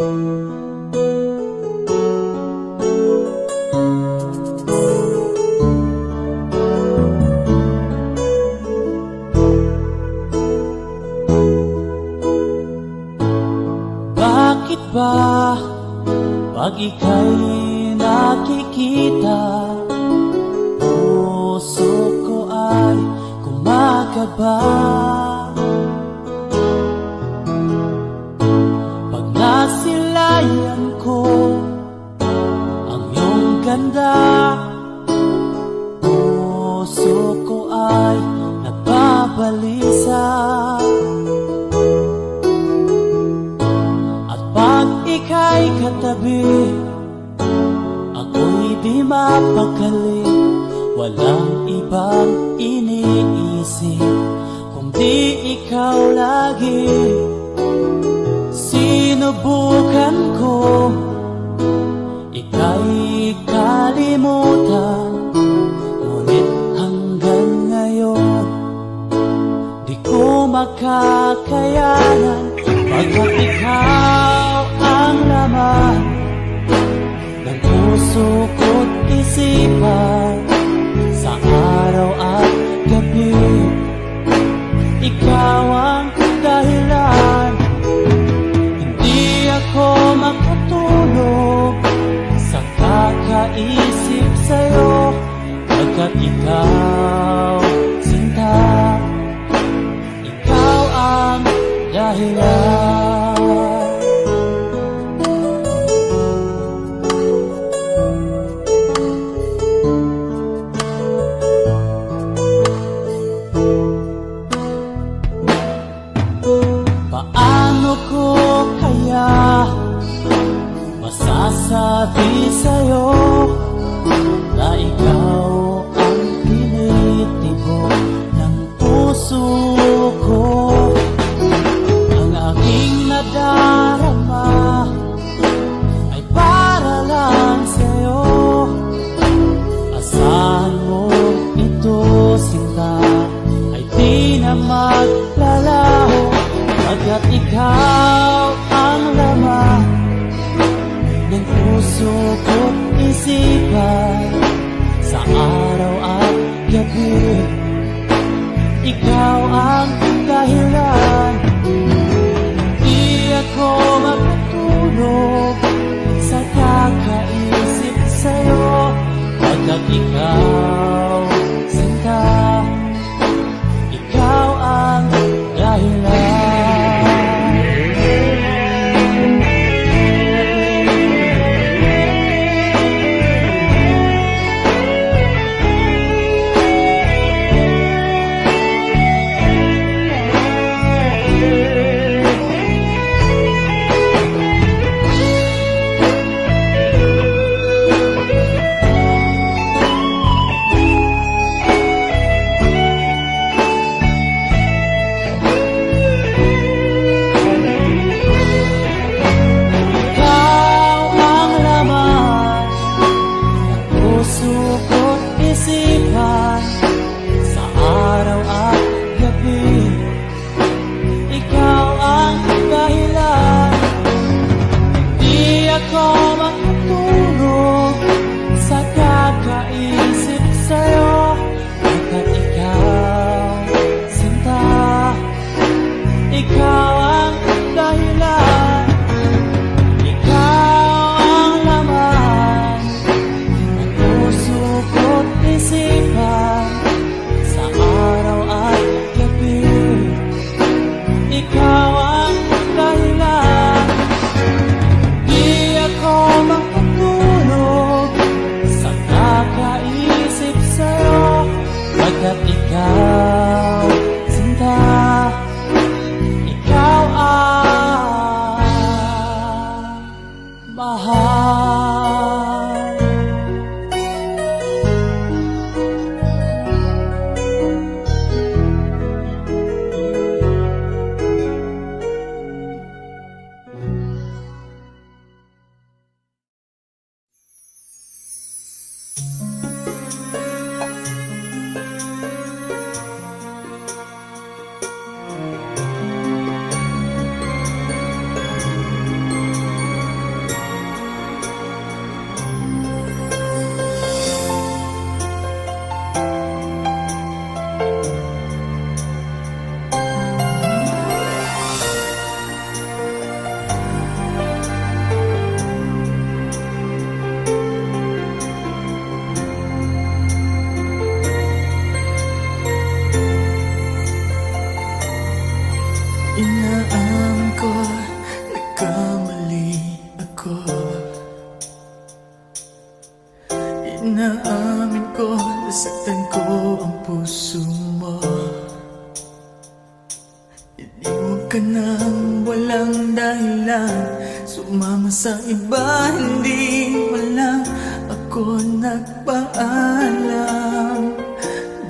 Bakit ba pag ika'y nakikita, puso ko ay kumakaba? Pag nasilayan ko ang iyong ganda, puso ko ay nagbabalisa. Pag ika'y katabi, ako'y di mapakali. Walang ibang iniisip kundi ikaw lagi. Sinubukan ko ika'y kalimutan, ngunit hanggang ngayon di ko makakayanan. Pagkat ikaw ang laman ng puso ko't isipan, sa araw at gabi, ikaw ang dahilan. Hindi ako makatulog sa kakaisip sa'yo, pagkat ikaw, sinta, ikaw ang dahilan. Paano ko kaya masasabi sa'yo na ikaw ang tinitibok ng puso ko? Ang aking nadarama ay para lang sa'yo. Asahan mo ito, sinta, ay di na maglalaho, pagkat ikaw ang laman ng puso ko't isipan, sa araw at gabi, ikaw ang dahilan. Di ako makatulog sa kakaisip sa'yo, pagkat ikaw, sinta, ikaw ang dahilan. walang dahilan sumama sa iba, hindi man lang ako nagpaalam,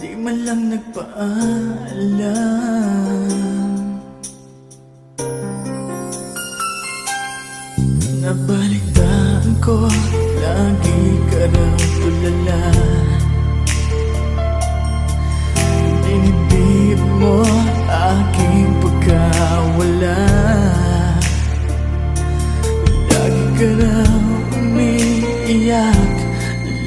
di man lang nagpaalam. Nabalitaan ko, lagi ka raw tulala, dinibdib mo aking pagkawala. Lagi ka raw umiiyak,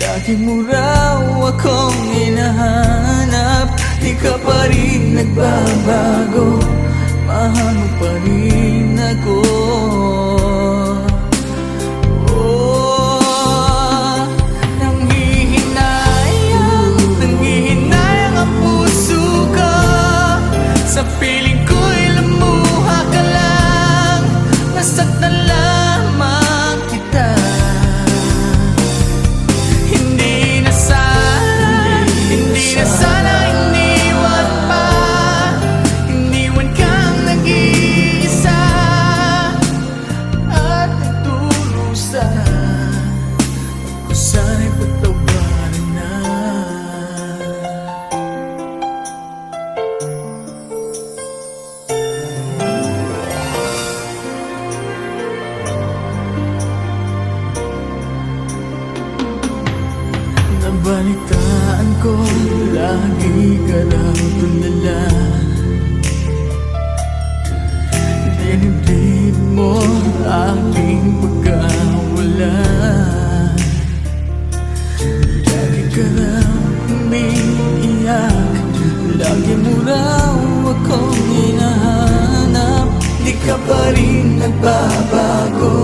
lagi mo raw akong hinahanap. Di ka pa rin nagbabago, mahal mo pa rin ako. Nanghihinayang ang puso ko, sa piling ko'y lumuha ka lang, nasaktan lamang kita. Hindi na sana iniwan pa, iniwan kang nag-iisa at nagdurusa. Ako sana'y patawarin na. Nabalitaan ko, lagi ka raw tulala, dinibdib mo aking pagkawala. Lagi ka raw umiiyak, lagi mo raw akong hinahanap. Di ka pa rin nagbabago,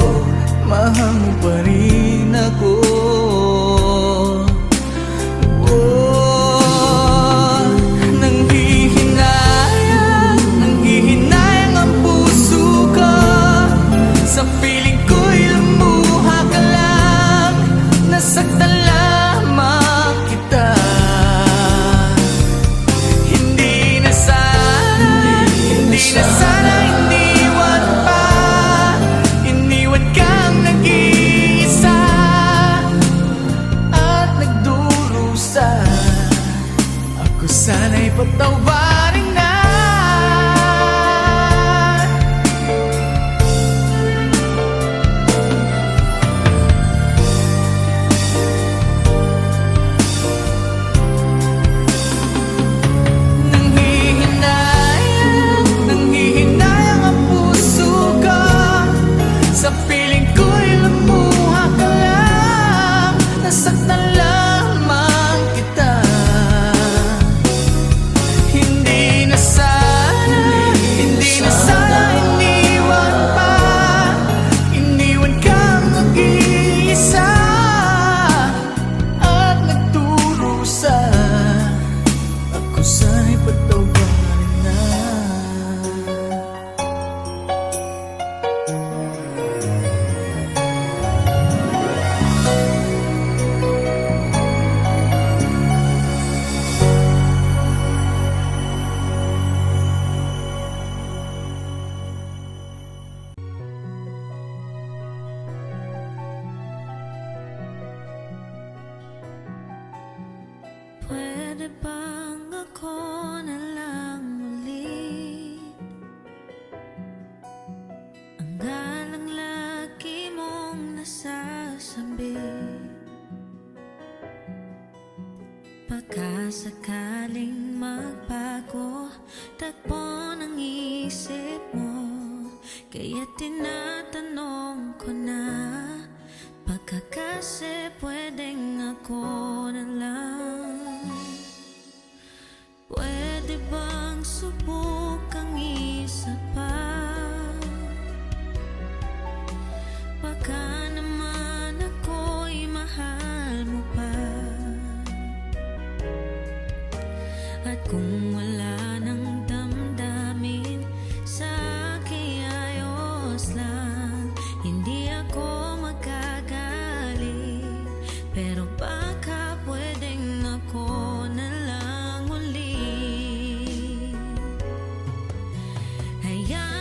mahal mo pa rin ako. Nanghihinayang ang puso ko, sa piling ko'y lumuha ka lang, nasaktan lamang kita. Hindi na sana iniwan pa, iniwan kang nag-iisa at nagdurusa. Ako sana'y patawarin na. Nanghihinayang ang puso ko, sa piling ko'y lumuha ka lang, nasaktan lamang kita. Hindi na sana iniwan pa, iniwan kang nag-iisa at nagdurusa. Ako sana'y patawarin na. Pwede bang ako na lang ulit ang galang lagi mong nasasabi? Pagkasakaling magbago takbo ng isip mo, kaya tinatanong ko na, pagkakasi pwedeng ako na lang. Pwede bang subukang isa pa? Baka naman ako'y mahal mo pa. At kung wala nang damdamin sa akin, ayos lang, hindi ako magagalit. Pero baka pwedeng ako na lang uli. Hayaan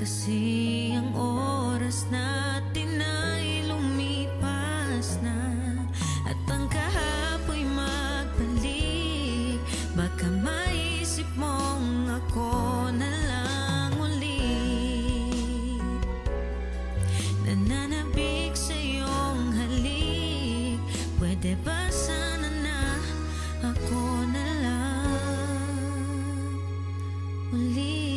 Kasi ang oras natin ay lumipas na, at ang kahapoy magbalik. Baka maisip mong ako na lang uli, nananabik sa iyong halik. Pwede ba sana na ako na lang uli?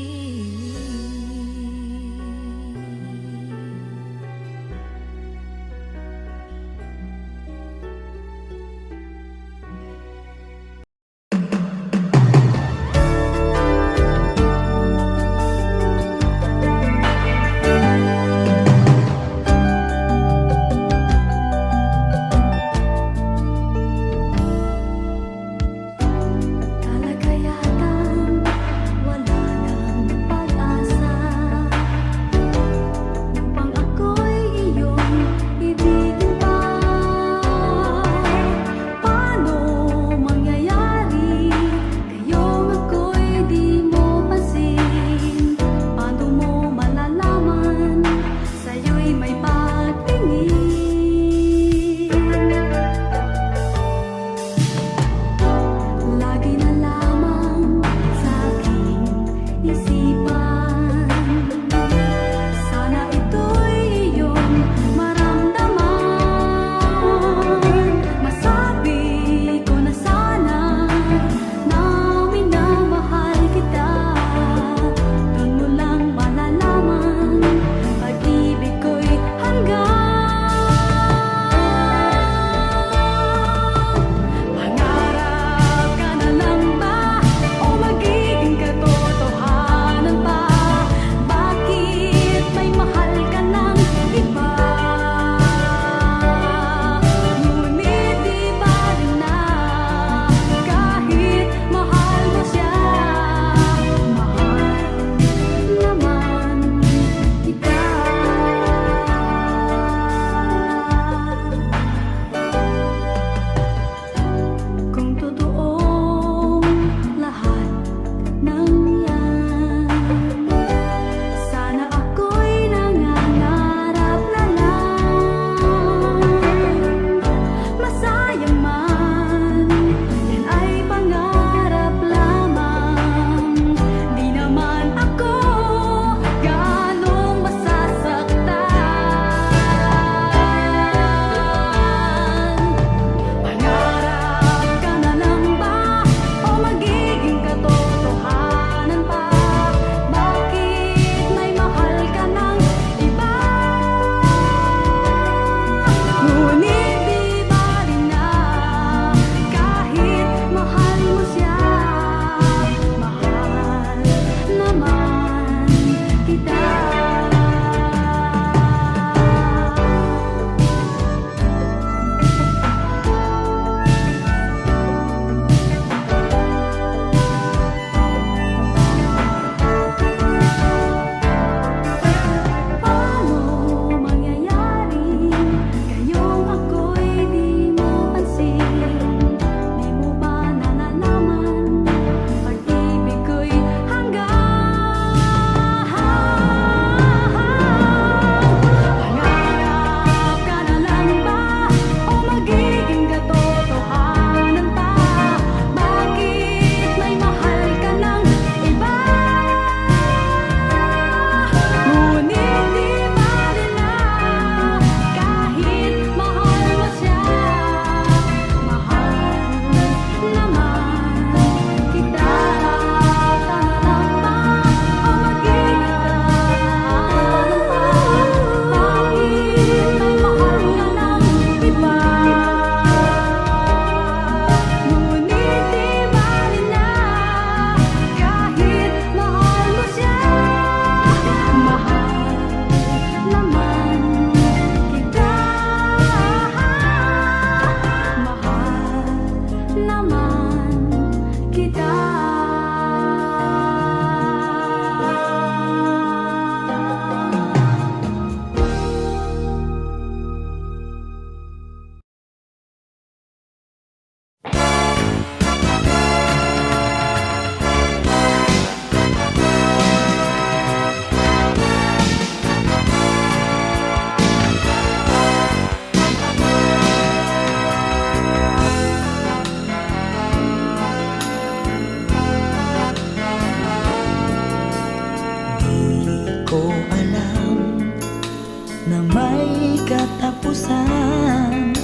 katapusan,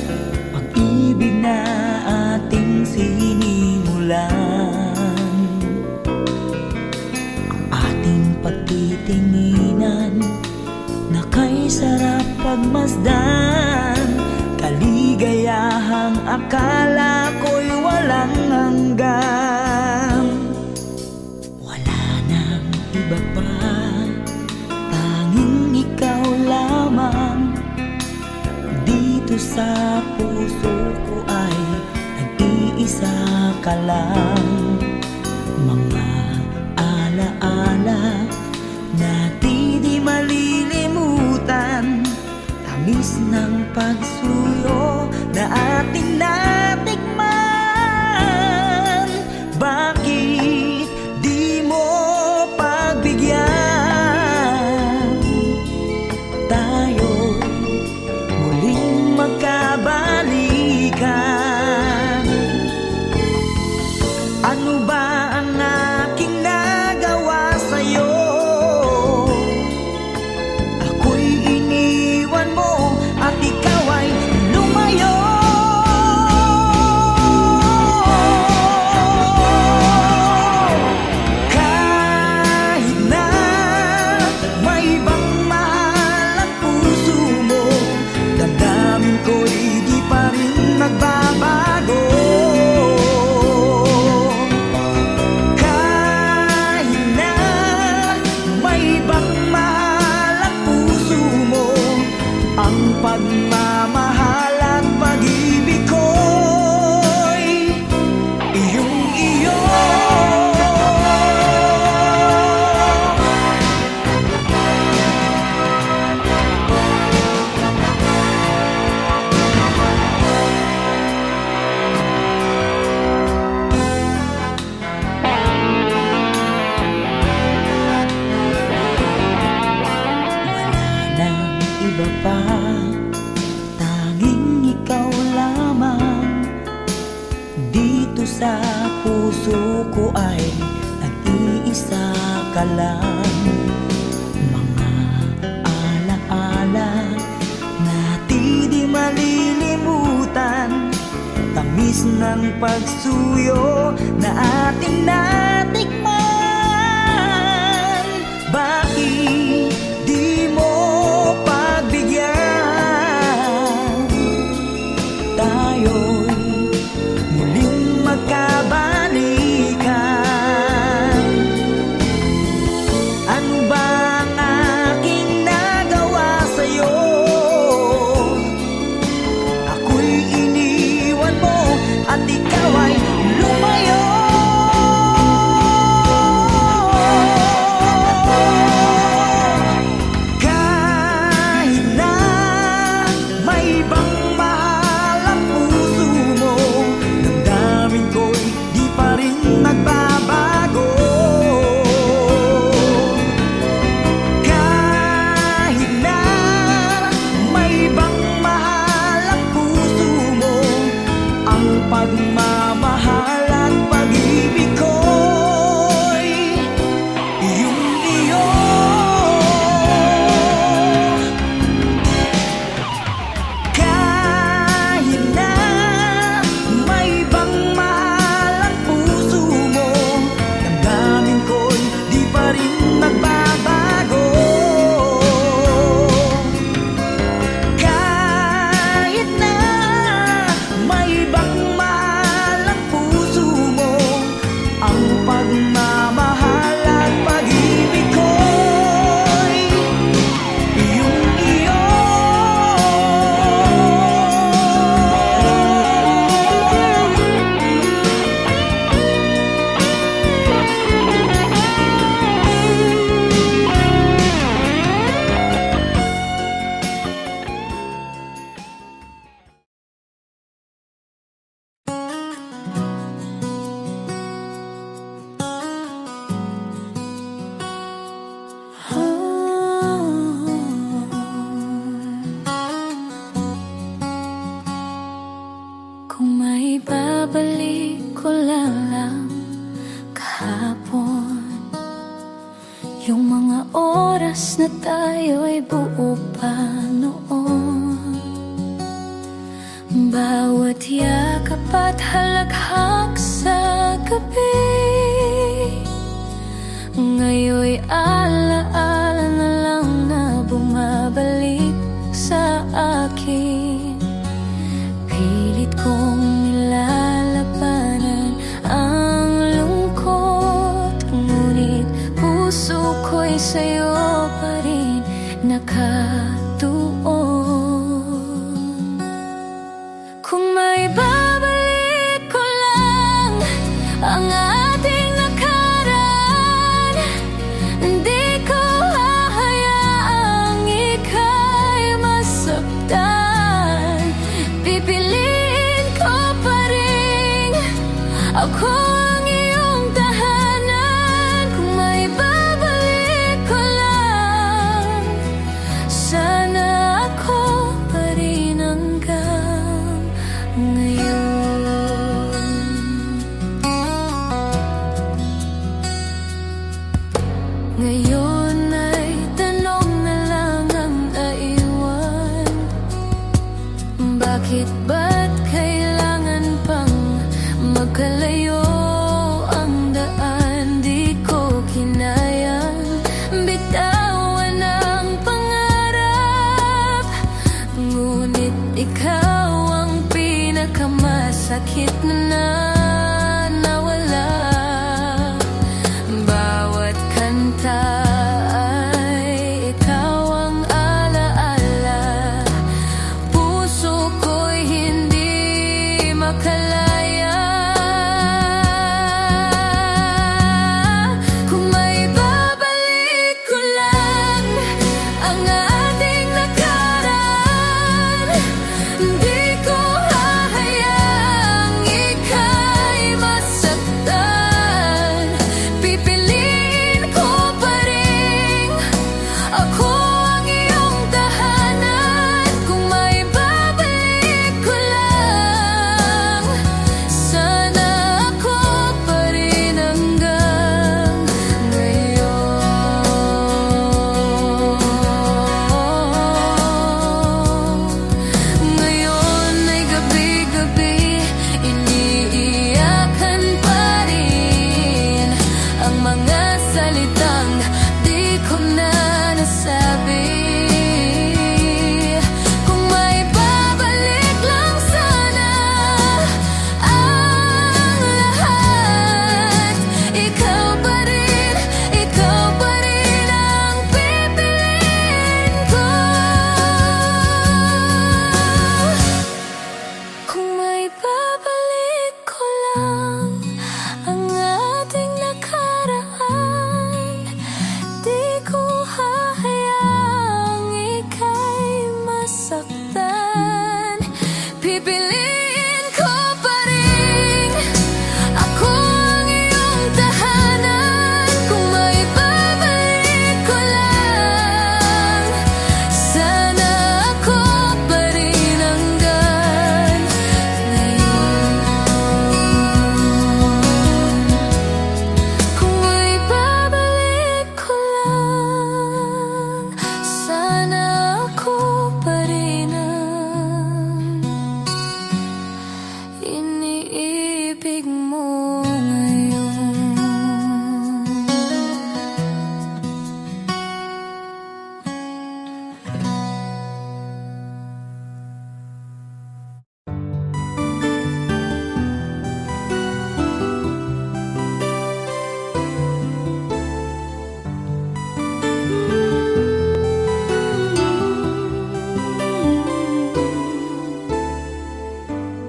pag-ibig na ating sinimulan. Ang ating pagtitinginan na kay sarap pagmasdan, kaligayahang akala ko'y walang hanggan. Wala nang iba pa, tanging ikaw lamang. Dito sa puso ko ay nag-iisa ka lang. Mga alaala na di malilimutan, tamis ng pagsuyo na ating natikman. Bakit di mo pagbigyan? Tayo'y muling magkabalikan. Ano ba ang aking nagawa sa'yo? Ako'y iniwan mo at ikaw ay lumayo. Kahit na may ibang mahal ang puso mo, damdamin ko'y di pa rin nagbabago. Kahit na may ibang mahal ang puso mo, ang pagmamahal at pag-ibig ko'y iyong-iyo. Wala nang iba pa, tanging ikaw lamang. Dito sa puso ko ay nag-iisa ka lang. Mga alaala na di malilimutan, tamis ng pagsuyo na ating natikman. Bakit di mo pagbigyan? Tayo'y muling magkabalikan. Ano ba ang aking nagawa sa'yo? Ako'y iniwan mo at ikaw ay lumayo. Kahit na may ibang mahal ang puso mo, damdamin ko'y di pa rin nagbabago. Kahit na may ibang mahal ang puso mo, ang pagmamahal at pag-ibig ko'y iyong-iyo. Kahit na may ibang mahal ang puso mo, damdamin ko'y di pa rin nagbabago. Kahit na may ibang mahal ang puso mo, ang pagmamahal at pag-ibig ko'y iyong-iyo. Kung may babalik ko lang kahapon, yung mga oras na tayo'y buo pa noon. Bawat yakap at halakhak sa gabi, ngayon'y alaala na lang na bumabalik sa akin. Pilit kong nilalabanan ang lungkot, ngunit puso ko'y sa'yo pa rin nakatuon. Kung may babalik ko lang ang ating nakaraan, hindi ko hahayaang ika'y masaktan. Pipiliin ko pa rin ako ang iyong tahanan. Kung may babalik ko lang, sana ako pa rin hanggang ngayon. Ngayon ay tanong na lang ang naiwan. Bakit ba't kailangan pang magkalayo ang daan? Di ko kinayang bitawan ang pangarap, ngunit ikaw ang pinakamasakit na nawala. Bawat kanta ay ikaw ang alaala, puso ko'y hindi makalaya. Kung may babalik ko lang ang ating nakaraan, hindi ko hahayaang ika'y masaktan. Pipiliin ko pa rin ako ang iyong tahanan. Kung may babalik ko lang, sana ako pa rin hanggang ngayon. Ngayon ay gabi-gabi, iniiyakan pa rin ang mga salitang di ko na nasabi. Kung may babalik lang sana ang lahat, ikaw pa rin ang pipiliin ko. Kung may babalik ko lang ang ating nakaraan, di ko hahayaang ika'y masaktan. Pipiliin ko pa rin ako ang iyong tahanan. Kung may babalik ko lang, sana ako pa rin hanggang ngayon. Kung may babalik ko lang, sana ako pa rin ang iniibig mo ngayon.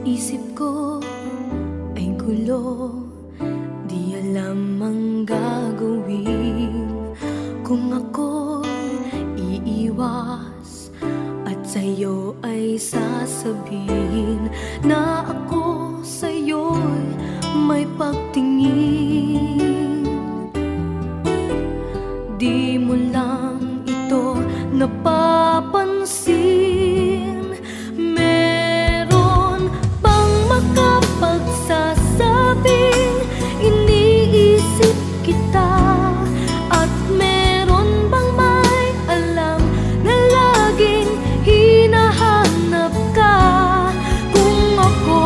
Isip ko ay gulo, di alam ang gagawin. Kung ako'y iiwas at sa'yo ay sasabihin na ako sa'yo'y may pagtingin. Di mo lang ito napapansin. Meron bang makapagsasabing iniisip kita? At meron bang may alam na laging hinahanap ka? Kung ako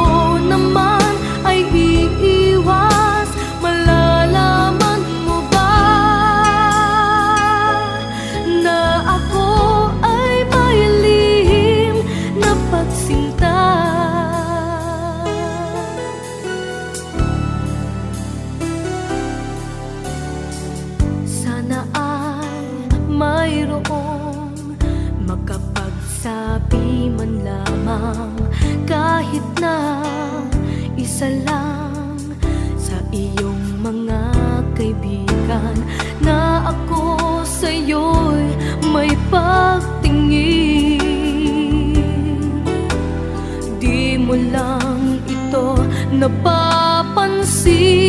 bang kahit na isa lang sa iyong mga kaibigan, na ako sa'yo'y may pagtingin? Di mo lang ito napapansin.